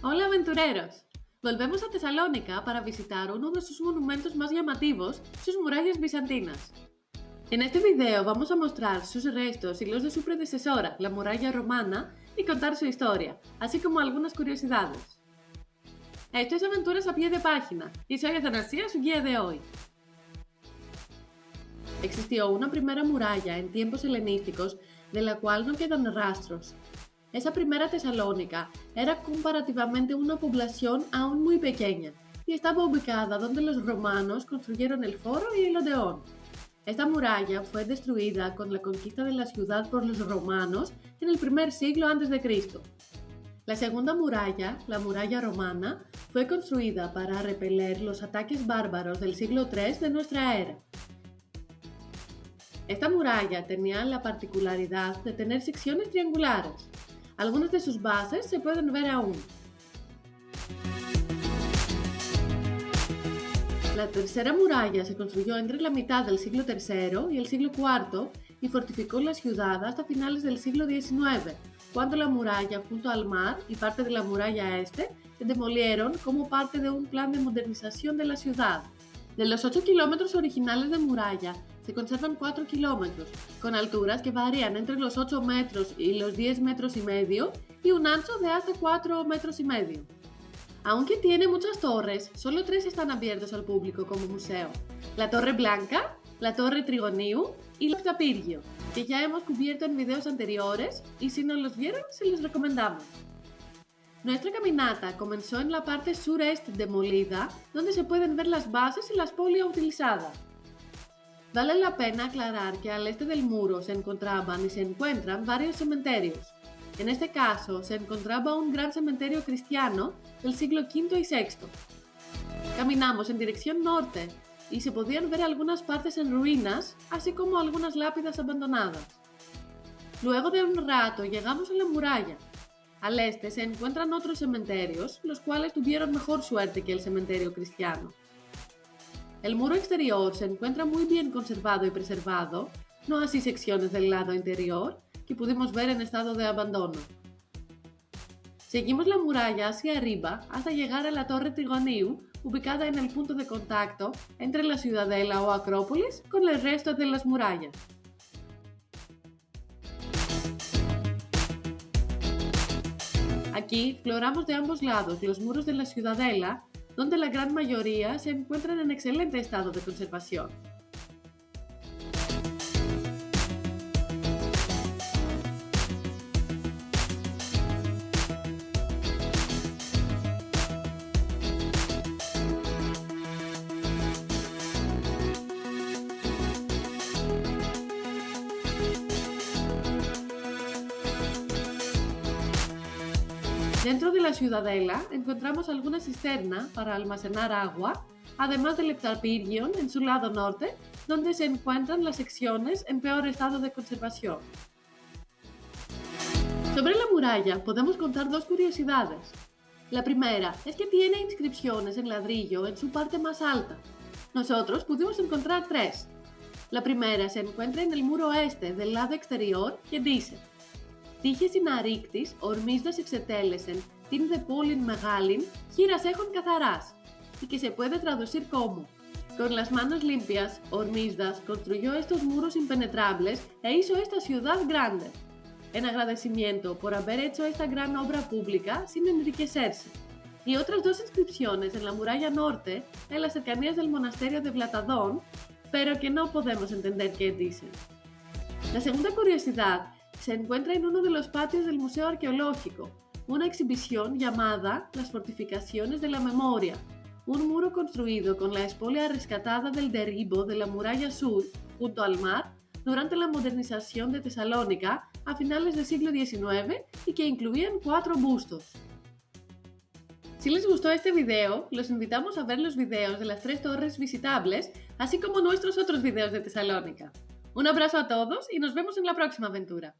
Hola aventureros, volvemos a Tesalónica para visitar uno de sus monumentos más llamativos, sus murallas bizantinas. En este video vamos a mostrar sus restos y los de su predecesora, la muralla romana, y contar su historia, así como algunas curiosidades. Esto es Aventuras a pie de página, y soy Atanasía, su guía de hoy. Existió una primera muralla en tiempos helenísticos de la cual no quedan rastros. Esa primera Tesalónica era comparativamente una población aún muy pequeña y estaba ubicada donde los romanos construyeron el Foro y el Odeón. Esta muralla fue destruida con la conquista de la ciudad por los romanos en el primer siglo a.C. La segunda muralla, la muralla romana, fue construida para repeler los ataques bárbaros del siglo III de nuestra era. Esta muralla tenía la particularidad de tener secciones triangulares. Algunas de sus bases se pueden ver aún. La tercera muralla se construyó entre la mitad del siglo III y el siglo IV y fortificó la ciudad hasta finales del siglo XIX, cuando la muralla junto al mar y parte de la muralla este se demolieron como parte de un plan de modernización de la ciudad. De los 8 kilómetros originales de muralla, se conservan 4 kilómetros, con alturas que varían entre los 8 metros y los 10 metros y medio y un ancho de hasta 4 metros y medio. Aunque tiene muchas torres, solo 3 están abiertos al público como museo: la Torre Blanca, la Torre Trigoniu y la Octapirgio, que ya hemos cubierto en videos anteriores y si no los vieron, se los recomendamos. Nuestra caminata comenzó en la parte sureste demolida, donde se pueden ver las bases y la espolia utilizada. Vale la pena aclarar que al este del muro se encontraban y se encuentran varios cementerios. En este caso, se encontraba un gran cementerio cristiano del siglo V y VI. Caminamos en dirección norte y se podían ver algunas partes en ruinas, así como algunas lápidas abandonadas. Luego de un rato llegamos a la muralla. Al este se encuentran otros cementerios, los cuales tuvieron mejor suerte que el cementerio cristiano. El muro exterior se encuentra muy bien conservado y preservado, no así secciones del lado interior, que pudimos ver en estado de abandono. Seguimos la muralla hacia arriba hasta llegar a la Torre Trigoniu, ubicada en el punto de contacto entre la ciudadela o acrópolis con el resto de las murallas. Aquí exploramos de ambos lados los muros de la ciudadela, donde la gran mayoría se encuentran en excelente estado de conservación. Dentro de la ciudadela encontramos alguna cisterna para almacenar agua, además del Heptapirion en su lado norte, donde se encuentran las secciones en peor estado de conservación. Sobre la muralla podemos contar dos curiosidades. La primera es que tiene inscripciones en ladrillo en su parte más alta. Nosotros pudimos encontrar 3. La primera se encuentra en el muro este del lado exterior, que dice: «Τύχες συναρρήκτης, ορμίσδας εξετέλεσεν, την δε πόλην μεγάλην, χείρας έχων καθαράς», y que se puede traducir como: «Con las manos limpias, Hormisdas construyó estos muros impenetrables e hizo esta ciudad grande», en agradecimiento por haber hecho esta gran obra pública sin enriquecerse. Y otras 2 inscripciones en la muralla norte, en las cercanías del monasterio de Blatadón, pero que no podemos entender qué dicen. La segunda curiosidad se encuentra en uno de los patios del Museo Arqueológico, una exhibición llamada Las Fortificaciones de la Memoria, un muro construido con la espolia rescatada del derribo de la muralla sur, junto al mar, durante la modernización de Tesalónica a finales del siglo XIX y que incluían 4 bustos. Si les gustó este video, los invitamos a ver los videos de las 3 torres visitables, así como nuestros otros videos de Tesalónica. Un abrazo a todos y nos vemos en la próxima aventura.